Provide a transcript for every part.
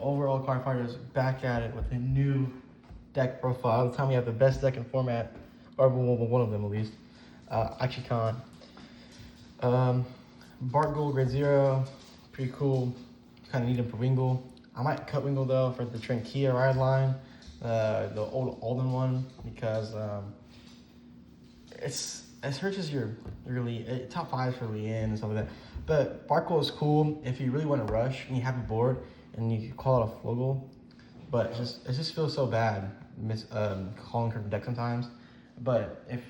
overall card fighters back at it with a new deck profile. This time we have the best deck in format, or one of them at least. Aichi. Bart Gold grade 0, pretty cool. Kind of need him for Wingle. I might cut Wingle though for the Trankia ride line, the old Alden one, because it searches your really top 5 for Leanne and stuff like that. But Bart Gold is cool if you really want to rush and you have a board and you call out a Flogel, but it just feels so bad calling her deck sometimes. But if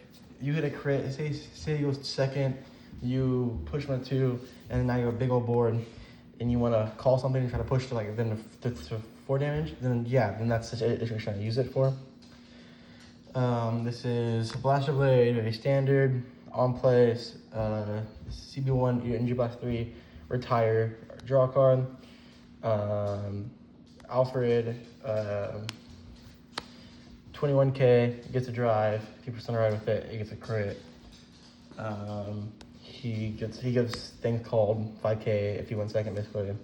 you hit a crit, say you go second, you push one 2, and now you have a big old board, and you want to call something and try to push to like then to 4 damage, then that's such what you're trying to use it for. This is Blaster Blade, very standard, on place, CB1, Energy Blast 3, retire, draw a card. Alfred, 21k, gets a drive, 50% ride with it, he gets a crit. He gives things called 5k if he wins second basically, and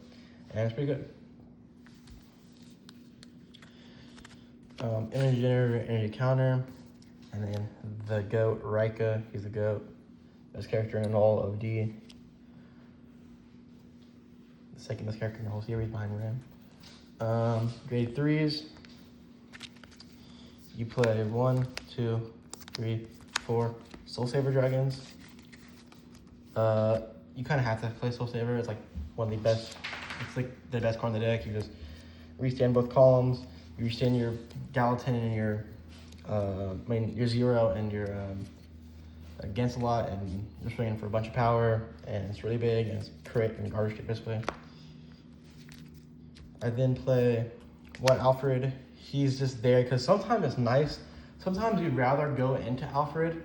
it's pretty good. Energy generator, energy counter, and then the GOAT, Rika, he's the GOAT. Best character in all of D. The second best character in the whole series behind Ram. Grade 3s. You play 1, 2, 3, 4 Soul Saver Dragons. You kind of have to play Soul Saver. It's like one of the best. It's like the best card in the deck. You just restand both columns. You restand your Gallatin and your your 0 and your against a lot, and you're swinging for a bunch of power, and it's really big, and it's crit and garbage kit basically. I then play Alfred. He's just there because sometimes it's nice. Sometimes you'd rather go into Alfred.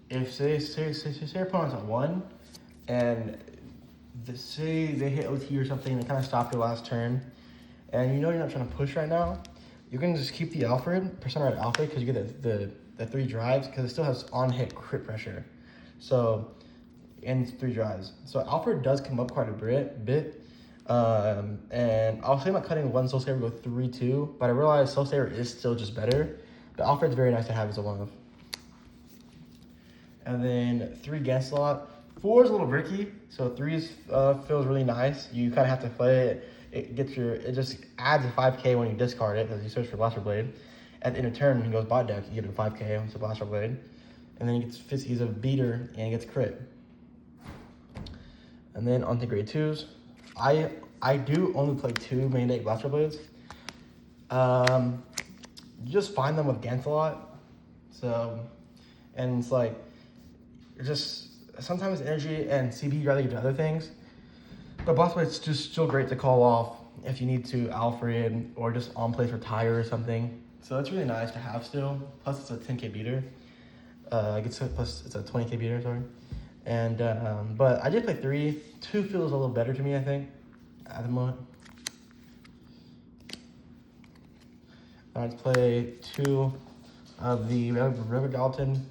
If say your opponent's at 1, and say they hit OT or something, and they kind of stop your last turn, and you know you're not trying to push right now, you can just keep the Alfred, percent rate Alfred, because you get the 3 drives, because it still has on-hit crit pressure. So, and 3 drives. So Alfred does come up quite a bit. And I'll say I'm not cutting 1 Soul Saver, go 3-2, but I realize Soul Saver is still just better. But Alfred's very nice to have as a 1-of. And then 3 Ganslot. 4 is a little bricky, so 3 feels really nice. You kind of have to play it. It just adds a 5k when you discard it, because you search for Blaster Blade. At the end of turn, when he goes bot deck, you get a 5k onto Blaster Blade. And then he's a beater, and he gets crit. And then on to grade 2s. I do only play 2 main deck Blaster Blades. You just find them with Gansalot. So, and it's like, just sometimes energy and CB rather get to other things. But Blaster Blade's just still great to call off if you need to Alfred or just on place retire or something. So it's really nice to have still. Plus it's a 10k beater. Plus it's a 20k beater, sorry. And but I did play 3. 2 feels a little better to me, I think, at the moment. I'd play 2 of the River Gallatin.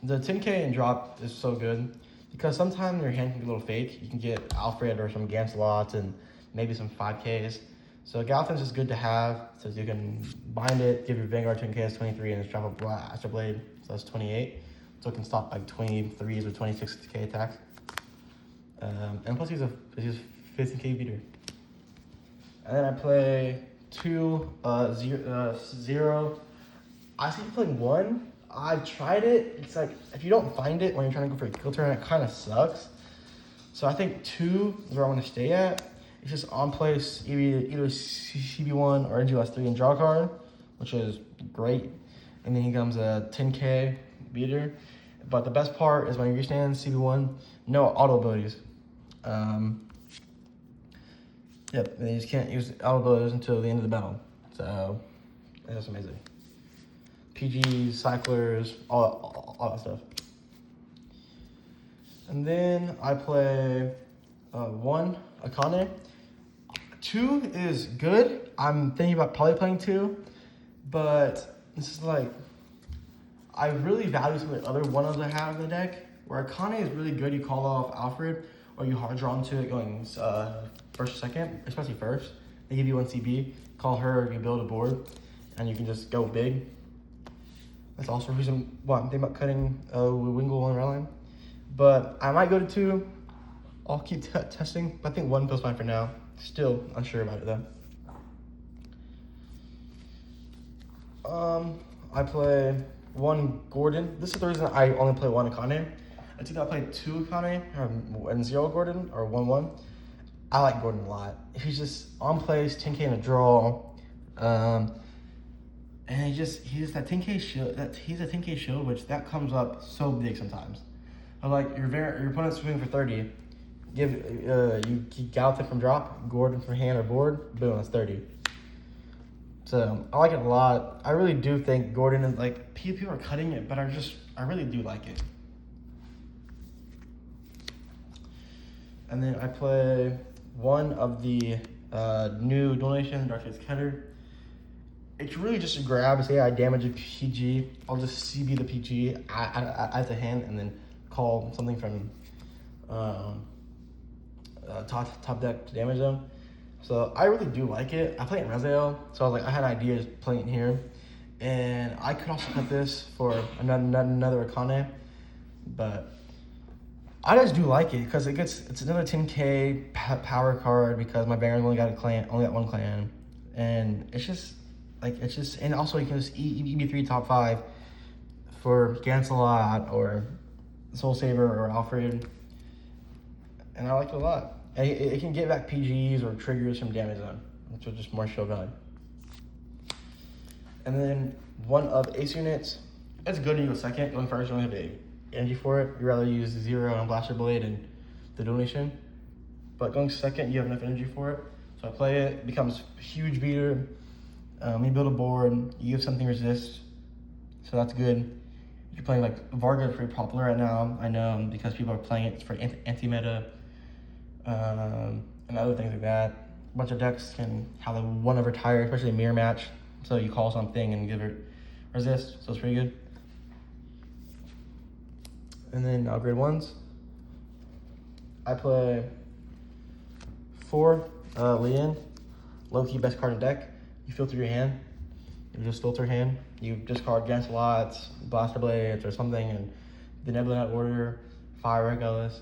The 10k and drop is so good because sometimes your hand can be a little fake. You can get Alfred or some Ganslots and maybe some 5ks. So Gallatin's just good to have, so you can bind it, give your Vanguard 10k as 23, and just drop a Blaster Blade, so that's 28. So it can stop like 23s or 26k attacks. And plus he's a 15k beater. And then I play 2 0. I see you playing 1. I've tried it. It's like if you don't find it when you're trying to go for a kill turn, it kind of sucks. So I think 2 is where I want to stay at. It's just on place either CB1 or NGS 3 and draw a card, which is great. And then he comes a 10k beater. But the best part is when you stand CB1, no auto abilities. Yep, and you just can't use auto abilities until the end of the battle. So that's amazing. PGs, cyclers, all that stuff. And then I play 1 Akane. 2 is good. I'm thinking about probably playing 2, but this is like, I really value some of the other 1-ofs I have in the deck, where Akane is really good. You call off Alfred, or you hard draw into it going first or second, especially first, They give you 1 CB. Call her, you build a board, and you can just go big. That's also a reason why I'm thinking about cutting Wingle and Rowline. But I might go to 2. I'll keep testing. I think 1 feels fine for now. Still unsure about it though. I play 1 Gordon. This is the reason I only play 1 Akane. I think I play 2 Akane and 0 Gordon, or 1-1. I like Gordon a lot. He's just on place, 10K in a draw. And he's that 10K shield. He's a 10K shield, which that comes up so big sometimes. Like your opponent's swinging for 30. You Gallatin from drop, Gordon from hand or board, boom, that's 30. So I like it a lot. I really do think Gordon is like, people are cutting it, but I really do like it. And then I play 1 of the new donation, Dark Fate's Cutter. It's really just a grab. Say I damage a PG, I'll just CB the PG as a hand, and then call something from top deck to damage them. So I really do like it. I play it in Rezael, so I was like, I had ideas playing it here, and I could also cut this for another Akane, but I just do like it because it's another 10K power card because my Baron only got 1 clan, and and also you can just EB3 top 5 for Gancelot or Soul Saver or Alfred, and I like it a lot. And it can get back PGs or triggers from damage zone, which is just more shield value. And then 1 of Ace units. It's good to go second. Going first, you only have the energy for it. You'd rather use 0 and Blaster Blade and the donation. But going second, you have enough energy for it. So I play it, becomes a huge beater. You build a board, you have something resist. So that's good. You're playing like Varga is pretty popular right now. I know because people are playing it for anti-meta. And other things like that. A bunch of decks can have the 1 over tire, especially a mirror match. So you call something and give it resist, so it's pretty good. And then upgrade 1s. I play 4 Lian, low-key best card in deck. You filter your hand. You just filter hand. You discard Gancelots, Blaster Blades, or something, and the Nebula order, Fire Regardless,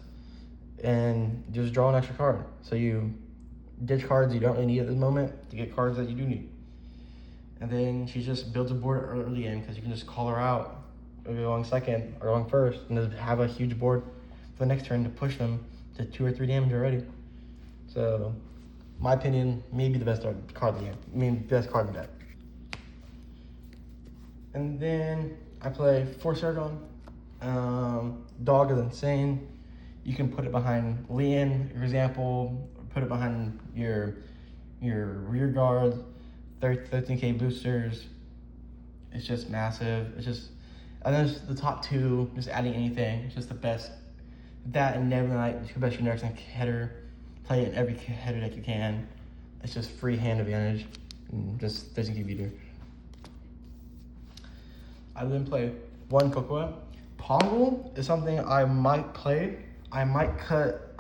and just draw an extra card. So you ditch cards you don't really need at this moment to get cards that you do need. And then she just builds a board early in because you can just call her out if you're going second or going first and just have a huge board for the next turn to push them to 2 or 3 damage already. So, my opinion, maybe the best card of the game. I mean, best card in the deck. And then I play 4 Sargon. Dog is insane. You can put it behind Lian, for example, put it behind your rear guard, 13K boosters. It's just massive. It's just, and then the top 2, just adding anything. It's just the best. That and Nebula Knight, 2 best generics and header. Play it in every header deck you can. It's just free hand advantage. And just 13K beater. I then play 1 Kokoa. Pongal is something I might play. I might cut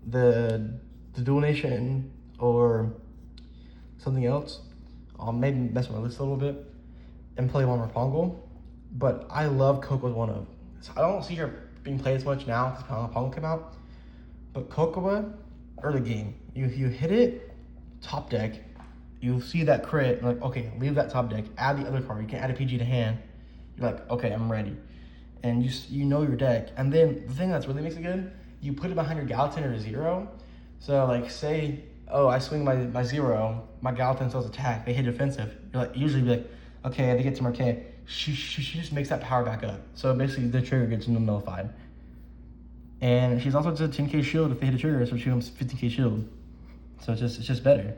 the Dual Nation or something else. I'll maybe mess with my list a little bit and play 1 more Pongal. But I love Kokoa's 1 of. So I don't see her being played as much now because Pongal came out. But Kokoa, early game, you hit it, top deck, you see that crit, like, okay, leave that top deck, add the other card. You can add a PG to hand. You're like, okay, I'm ready. And you know your deck. And then the thing that's really makes it good, you put it behind your Gallatin or 0. So like say, oh, I swing my 0, my Gallatin still attack, they hit defensive. You're like, usually be like, okay, they get to Marquet. She just makes that power back up. So basically the trigger gets nullified. And she's also just a 10K shield if they hit a trigger, so she becomes 15K shield. So it's just better.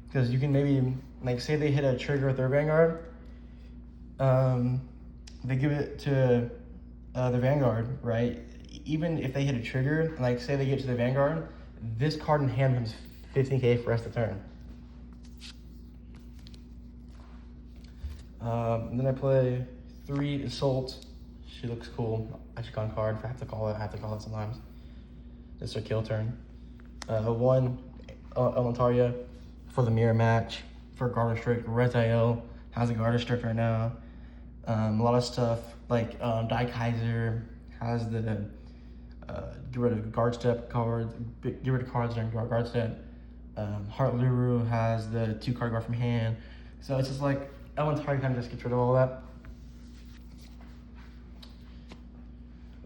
Because you can maybe, like say they hit a trigger with their Vanguard, they give it to the Vanguard, right? Even if they hit a trigger, like say they get to the Vanguard, this card in hand becomes 15K for the rest of the turn. And then I play 3 Assault. She looks cool. Icon card. If I have to call it, I have to call it sometimes. It's her kill turn. 1 Elementaria for the mirror match, for guard restrict. Red IO has a guard restrict right now. A lot of stuff like Die Kaiser has the get rid of guard step cards, get rid of cards during guard step. Heart Luru has the 2 card guard from hand. So it's just like Elementaria kind of just gets rid of all that.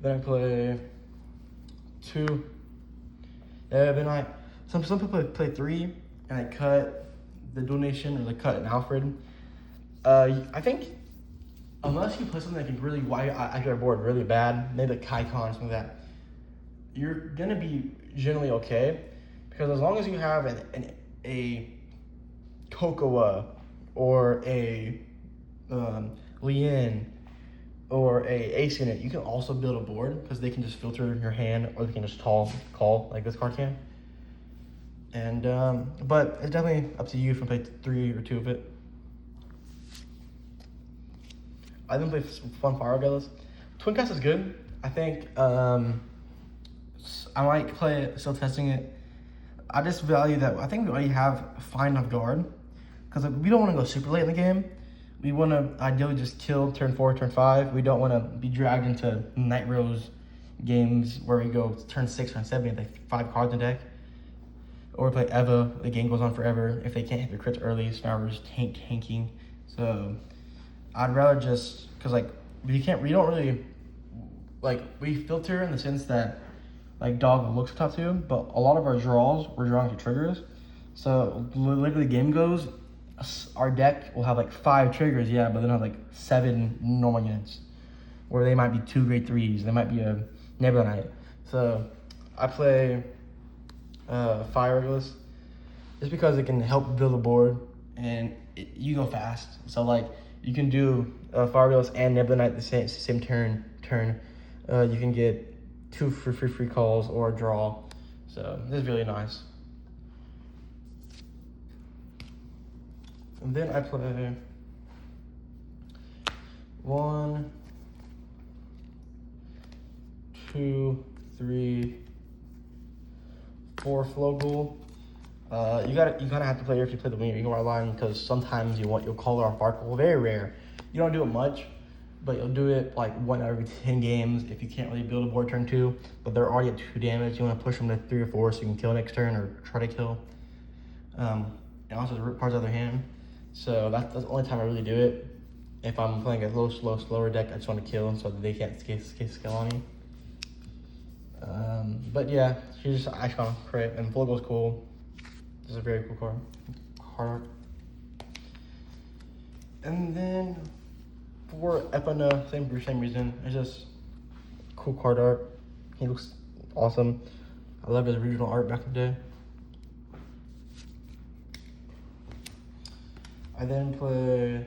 Then I play 2. Then some people play 3, and I cut the donation or they cut an Alfred. I think unless you play something that can really wipe your board really bad, maybe like Kaikon or something like that, you're gonna be generally okay, because as long as you have a Kokoa or a Lien or a ace in it, you can also build a board because they can just filter your hand, or they can just call like this card can. And but it's definitely up to you if you play 3 or 2 of it. I didn't play Fun Fire regardless. Twin Cast is good. I think I might play it, still testing it. I just value that I think we already have fine enough guard, because we don't want to go super late in the game. We want to ideally just kill turn 4, turn 5. We don't want to be dragged into Night Rose games where we go turn 6, turn 7, and like 5 cards in the deck. Or we play Eva, the game goes on forever. If they can't hit their crits early, so now we're just tanking. So I'd rather just, because like we don't really, like we filter in the sense that like dog looks top 2, but a lot of our draws, we're drawing to triggers. So literally the game goes, our deck will have like 5 triggers, yeah, but then have like 7 normal units, where they might be 2 grade 3s, they might be a Nebula Knight. So I play Fire Regulus just because it can help build a board, and you go fast. So like you can do Fire Regulus and Nebula Knight the same turn. You can get 2 free calls or a draw. So this is really nice. And then I play 1, 2, 3, 4 Flogul. You gotta have to play if you play the Wing Eagle line, because sometimes you'll call it off Barkle. Very rare. You don't do it much, but you'll do it like 1 out of every 10 games if you can't really build a board turn 2, but they're already at 2 damage. You want to push them to 3 or 4 so you can kill next turn or try to kill. And also rip parts out of their hand. So that's the only time I really do it. If I'm playing a slower deck, I just want to kill them so that they can't scale on me. But yeah, she's just Icon crit, and Flogul's cool. This is a very cool card. Hard art. And then for Epona, same reason. It's just cool card art. He looks awesome. I love his original art back in the day. I then play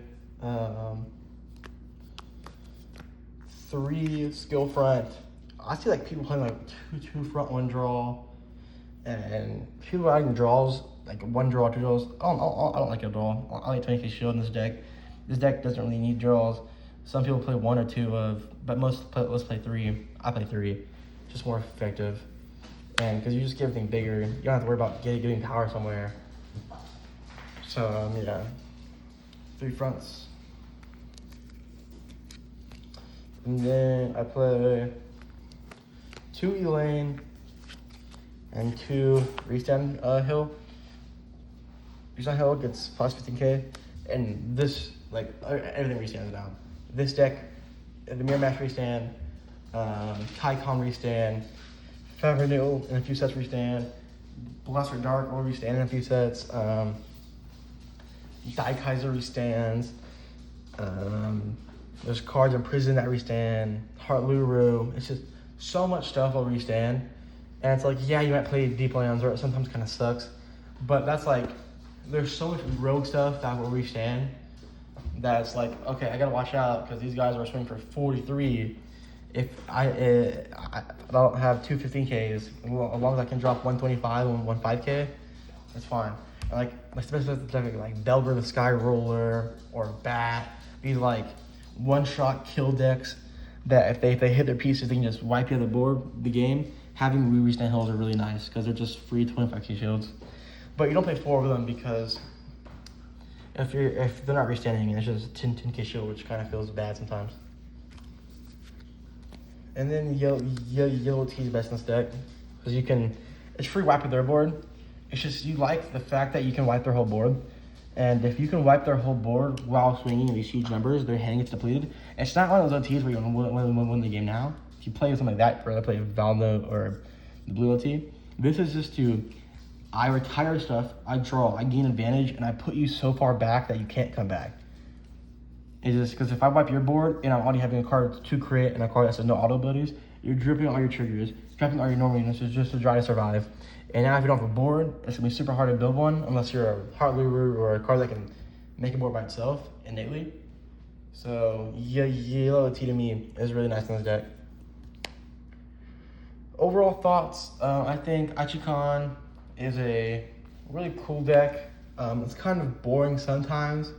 3 skill front. I see like people playing like two front, 1 draw, and people adding draws like 1 draw, 2 draws. I don't like a draw. I like 20k shield in this deck. This deck doesn't really need draws. Some people play 1 or 2 of, but let's play 3. I play 3, just more effective, and because you just get everything bigger, you don't have to worry about getting power somewhere. So yeah. 3 fronts. And then I play 2 Elaine and 2 Restand Hill. Restand Hill gets plus 15k, and this, like, everything restands now. This deck, the Mirror Match restand, Kaikon restand, Favreau in a few sets restand, Blaster Dark will restand in a few sets, Die Kaiser restands. There's cards in Prison that restand. Heart Luru. It's just so much stuff will restand. And it's like, yeah, you might play deep lands, or it sometimes kind of sucks. But that's like, there's so much rogue stuff that will restand that it's like, okay, I gotta watch out because these guys are swinging for 43. If I don't have 2 15Ks, as long as I can drop 125 and 15K, that's fine. Like especially like Delver the Sky Roller or Bat, these like one-shot kill decks that if they hit their pieces, they can just wipe you out of the board, the game. Having restand hills are really nice because they're just free 25k shields. But you don't play 4 of them because if they're not restanding, it's just 10k shield, which kind of feels bad sometimes. And then yellow T is best in this deck because it's free wiping their board. It's just you like the fact that you can wipe their whole board. And if you can wipe their whole board while swinging these huge numbers, their hand gets depleted. It's not one of those OTs where you win the game now. If you play with something like that, you'd rather play Valdo or the blue OT. This is just I retire stuff, I draw, I gain advantage, and I put you so far back that you can't come back. It's just because if I wipe your board and I'm already having a card to create and a card that says no auto abilities, you're dripping all your triggers, dropping all your normal units just to try to survive. And now if you don't have a board, it's gonna be super hard to build one unless you're a Heart Luru or a card that can make a board by itself innately. So yellow T to me is really nice in this deck. Overall thoughts, I think Aichi is a really cool deck. It's kind of boring sometimes,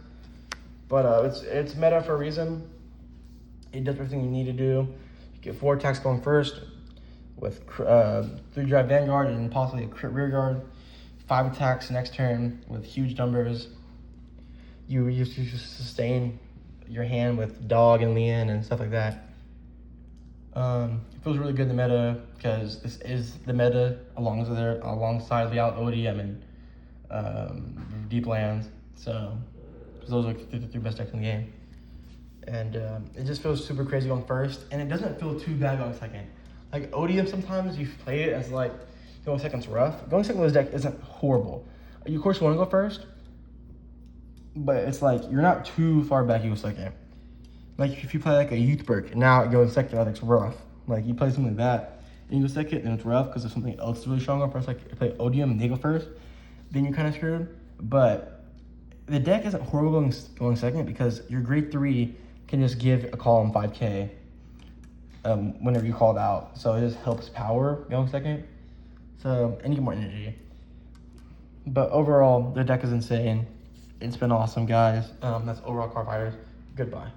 but it's meta for a reason. It does everything you need to do. You get 4 attacks going first with 3 drive Vanguard and possibly a crit rear guard. 5 attacks next turn with huge numbers. You sustain your hand with Dog and Lian and stuff like that. It feels really good in the meta because this is the meta alongside the ODM and Deep Lands. So those are the 3 best decks in the game. And it just feels super crazy going first, and it doesn't feel too bad going second. Like ODM, sometimes you play it as like going second's rough. Going second with this deck isn't horrible. You of course want to go first, but it's like you're not too far back. You go second. Like if you play like a Youth Berk, now going second, I think it's rough. Like you play something like that, and you go second, and it's rough because if something else is really strong on first, like you play ODM and they go first, then you're kind of screwed. But the deck isn't horrible going second because your grade 3 can just give a call on 5k whenever you call it out. So it just helps power going second. So, and you get more energy. But overall, the deck is insane. It's been awesome, guys. That's overall Card Fighters. Goodbye.